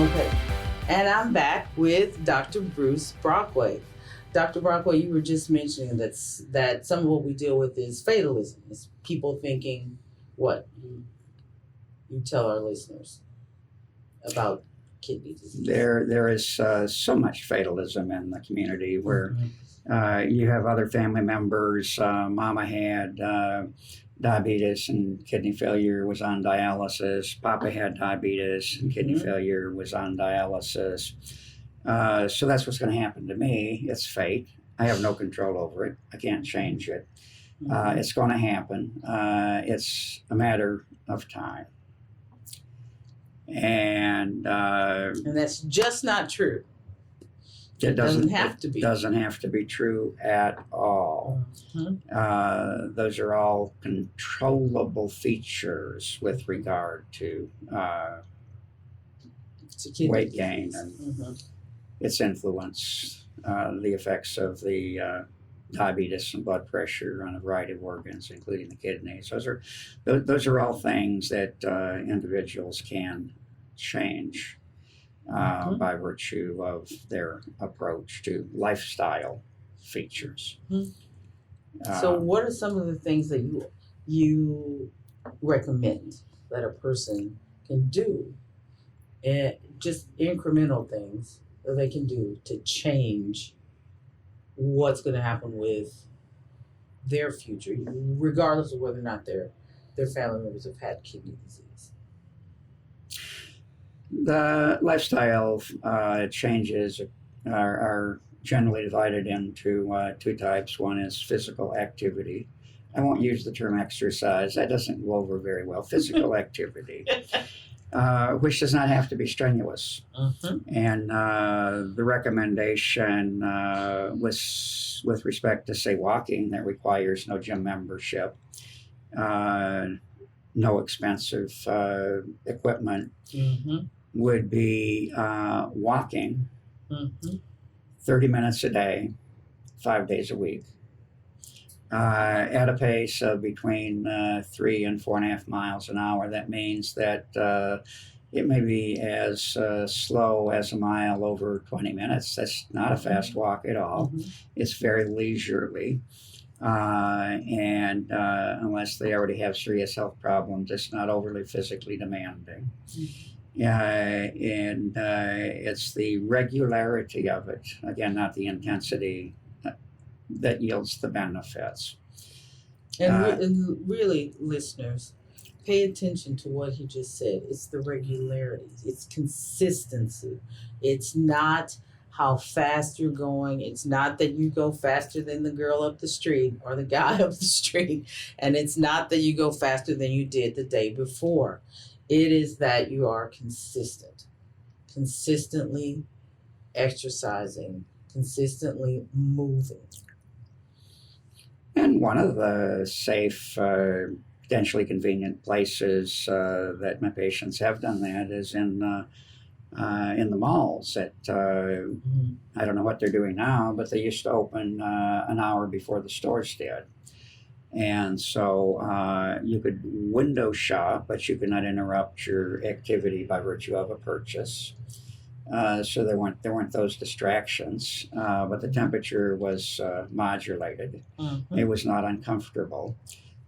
Okay, and I'm back with Dr. Bruce Brockway. Dr. Brockway, you were just mentioning that some of what we deal with is fatalism. It's people thinking what you tell our listeners about kidney disease. There is so much fatalism in the community where you have other family members. Mama had diabetes and kidney failure, was on dialysis. Papa had diabetes and kidney failure, was on dialysis. So that's what's going to happen to me. It's fate. I have no control over it. I can't change it. It's going to happen. It's a matter of time. And that's just not true. It doesn't have to be. Doesn't have to be true at all. Those are all controllable features with regard to weight gain and its influence, the effects of the diabetes and blood pressure on a variety of organs, including the kidneys. Those are all things that individuals can change by virtue of their approach to lifestyle features. So what are some of the things that you recommend that a person can do, and just incremental things that they can do to change what's going to happen with their future, regardless of whether or not their family members have had kidney disease? The lifestyle changes are generally divided into two types. One is physical activity. I won't use the term exercise. That doesn't go over very well. Physical activity, which does not have to be strenuous. And the recommendation with respect to, say, walking, that requires no gym membership, no expensive equipment, would be walking 30 minutes a day, 5 days a week, at a pace of between 3 and 4.5 miles an hour. That means that it may be as slow as a mile over 20 minutes. That's not a fast walk at all. It's very leisurely. And unless they already have serious health problems, it's not overly physically demanding. And it's the regularity of it, again, not the intensity, that yields the benefits. And really, listeners, pay attention to what he just said. It's the regularity. It's consistency. It's not how fast you're going. It's not that you go faster than the girl up the street or the guy up the street. And it's not that you go faster than you did the day before. It is that you are consistently exercising, consistently moving. And one of the safe, potentially convenient places that my patients have done that is in the malls. I don't know what they're doing now, but they used to open an hour before the stores did. And so you could window shop, but you could not interrupt your activity by virtue of a purchase. So there weren't those distractions, but the temperature was modulated. It was not uncomfortable.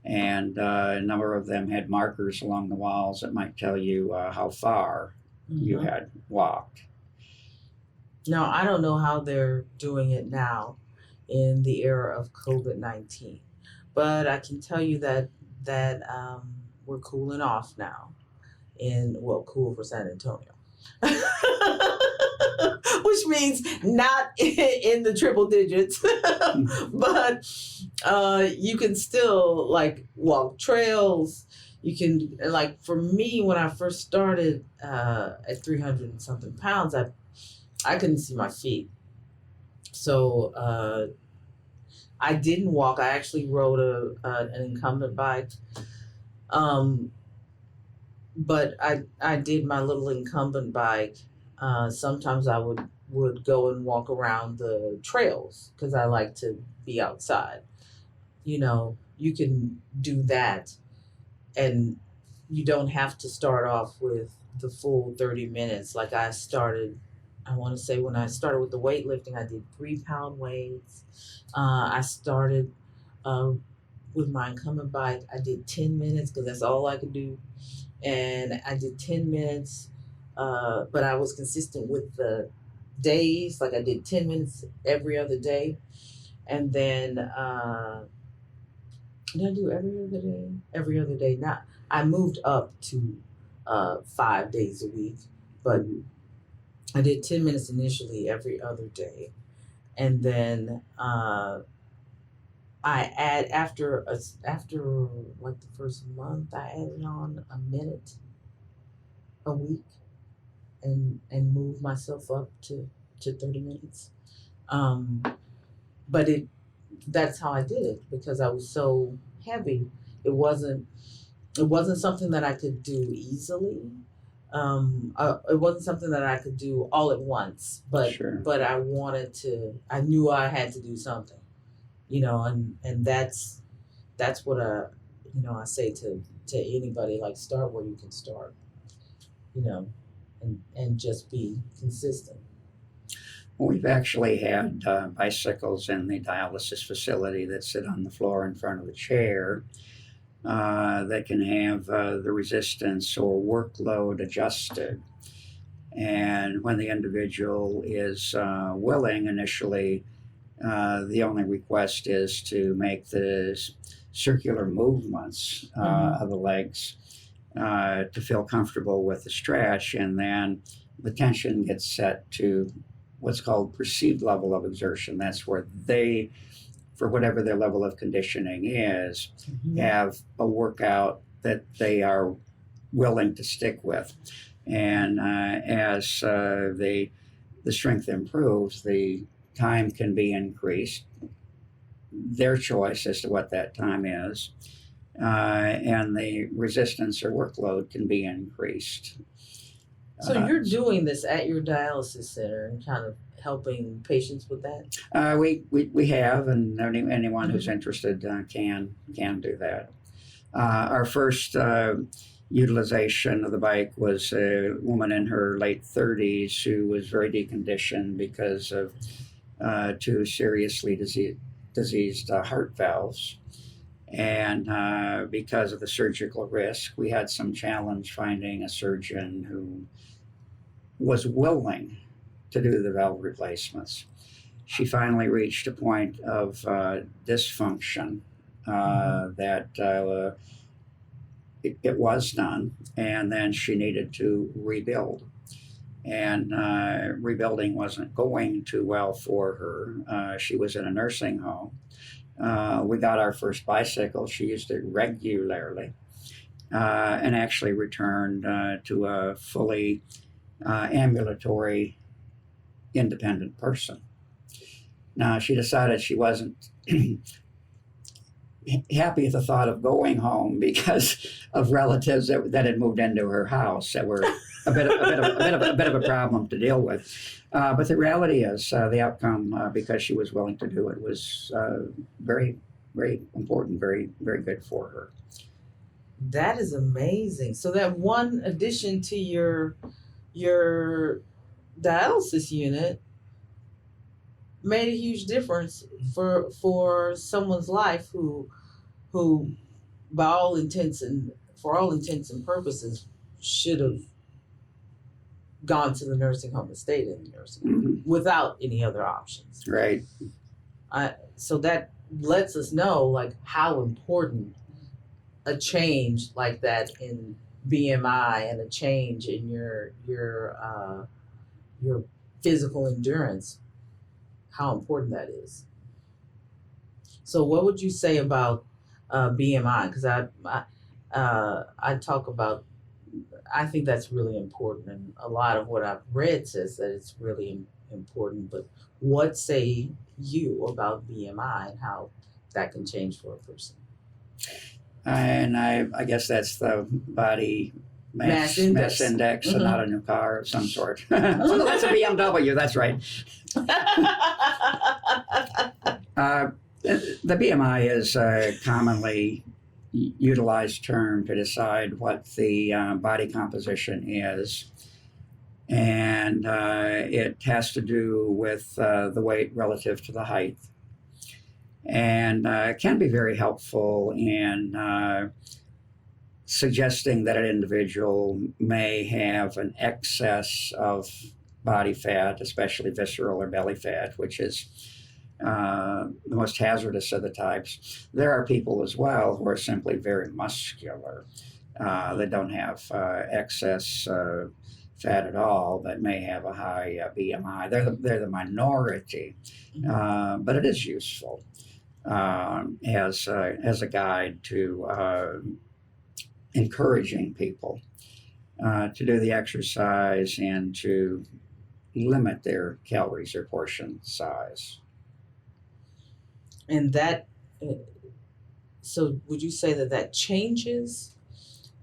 And a number of them had markers along the walls that might tell you how far you had walked. Now, I don't know how they're doing it now in the era of COVID-19. But I can tell you that we're cooling off now, cool for San Antonio, which means not in the triple digits, but you can still walk trails. You can, for me, when I first started at 300 and something pounds, I couldn't see my feet, so. I didn't walk. I actually rode an incumbent bike. But I did my little incumbent bike. Sometimes I would go and walk around the trails because I like to be outside. You can do that, and you don't have to start off with the full 30 minutes. Like I want to say when I started with the weightlifting, I did 3-pound weights. I started with my incumbent bike. I did 10 minutes because that's all I could do. And I did 10 minutes, but I was consistent with the days. Like I did 10 minutes every other day. And then, did I do every other day? Every other day. Not, I moved up to 5 days a week, but I did 10 minutes initially every other day. And then I add after like the first month, I added on a minute a week and moved myself up to 30 minutes. But that's how I did it because I was so heavy. It wasn't something that I could do easily. It wasn't something that I could do all at once, but I knew I had to do something, and that's what I say to anybody, like, start where you can start, and just be consistent. We've actually had bicycles in the dialysis facility that sit on the floor in front of the chair that can have the resistance or workload adjusted. And when the individual is willing initially, the only request is to make the circular movements of the legs to feel comfortable with the stretch, and then the tension gets set to what's called perceived level of exertion. That's where they, for whatever their level of conditioning is, have a workout that they are willing to stick with. And as the strength improves, the time can be increased, their choice as to what that time is, and the resistance or workload can be increased. So you're doing this at your dialysis center and kind of helping patients with that? We have, and anyone who's interested can do that. Our first utilization of the bike was a woman in her late 30s who was very deconditioned because of 2 seriously diseased heart valves. And because of the surgical risk, we had some challenge finding a surgeon who was willing to do the valve replacements. She finally reached a point of dysfunction that it was done, and then she needed to rebuild. And rebuilding wasn't going too well for her. She was in a nursing home. We got our first bicycle. She used it regularly and actually returned to a fully ambulatory, independent person. Now, she decided she wasn't happy at the thought of going home because of relatives that had moved into her house that were a bit of a problem to deal with. But the reality is, the outcome, because she was willing to do it, was very, very important, very, very good for her. That is amazing. So that one addition to your dialysis unit made a huge difference for someone's life who by all intents and purposes should have gone to the nursing home and stayed in the nursing home without any other options. Right. So that lets us know, like, how important a change like that in BMI and a change in your physical endurance, how important that is. So what would you say about BMI? Because I talk about, I think that's really important, and a lot of what I've read says that it's really important. But what say you about BMI and how that can change for a person? And I guess that's the body mass index, and not a new car of some sort. So that's a BMW. That's right. The BMI is commonly utilized term to decide what the body composition is. And it has to do with the weight relative to the height. And it can be very helpful in suggesting that an individual may have an excess of body fat, especially visceral or belly fat, which is the most hazardous of the types. There are people as well who are simply very muscular. That don't have excess fat at all, but may have a high BMI. They're the minority, but it is useful as a guide to encouraging people to do the exercise and to limit their calories or portion size. And that, so would you say that changes,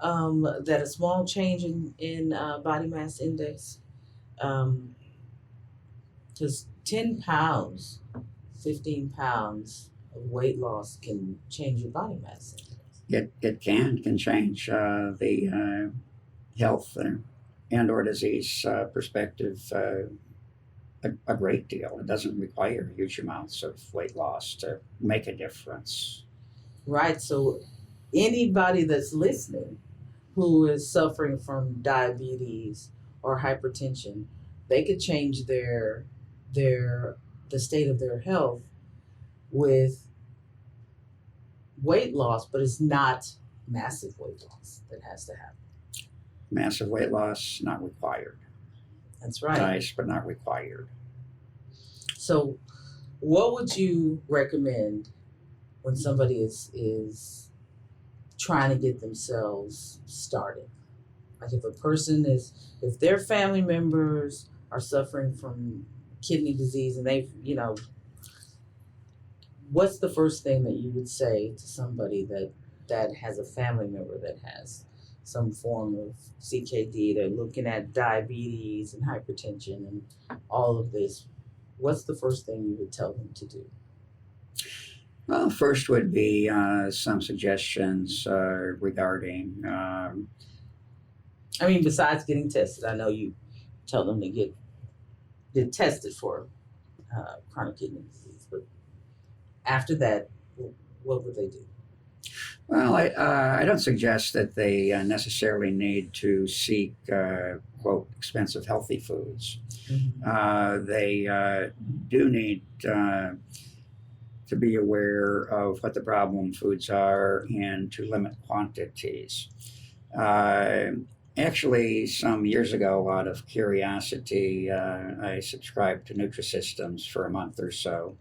that a small change in body mass index, because 10 pounds, 15 pounds of weight loss can change your body mass index? It can change the health and or disease perspective a great deal. It doesn't require huge amounts of weight loss to make a difference. Right. So anybody that's listening who is suffering from diabetes or hypertension, they could change the state of their health with weight loss, but it's not massive weight loss that has to happen. Massive weight loss, not required. That's right. Nice, but not required. So what would you recommend when somebody is trying to get themselves started? Like if their family members are suffering from kidney disease and they've, what's the first thing that you would say to somebody that has a family member that has some form of CKD? They're looking at diabetes and hypertension and all of this. What's the first thing you would tell them to do? Well, first would be some suggestions regarding... besides getting tested, I know you tell them to get tested for chronic kidney disease, but after that, what would they do? Well, I don't suggest that they necessarily need to seek, quote, expensive healthy foods. Mm-hmm. They do need to be aware of what the problem foods are and to limit quantities. Actually, some years ago, out of curiosity, I subscribed to Nutrisystems for a month or so.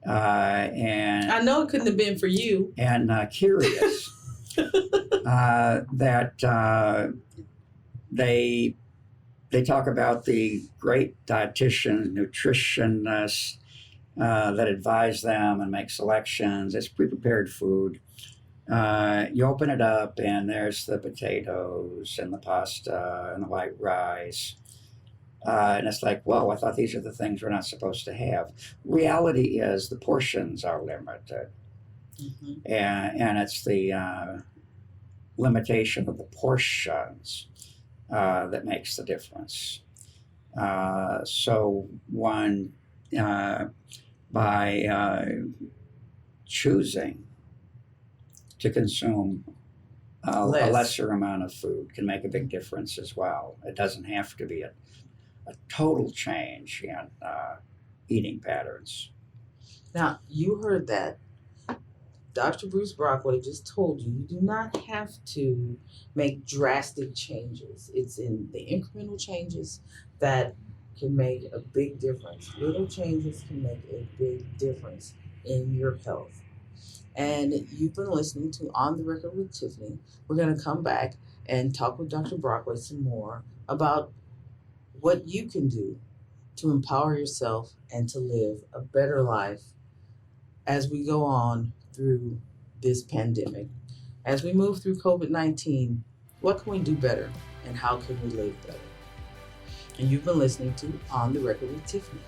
And I know it couldn't have been for you. And curious that they talk about the great dietitians, nutritionists that advise them and make selections. It's pre-prepared food. You open it up and there's the potatoes and the pasta and the white rice. And it's like, whoa, I thought these are the things we're not supposed to have. Reality is the portions are limited. Mm-hmm. And it's the limitation of the portions that makes the difference. So one, by choosing to consume a lesser amount of food can make a big difference as well. It doesn't have to be a total change in eating patterns. Now, you heard that. Dr. Bruce Brockway just told you do not have to make drastic changes. It's in the incremental changes that can make a big difference. Little changes can make a big difference in your health. And you've been listening to On the Record with Tiffany. We're going to come back and talk with Dr. Brockway some more about what you can do to empower yourself and to live a better life as we go on through this pandemic. As we move through COVID-19, what can we do better and how can we live better? And you've been listening to On the Record with Tiffany.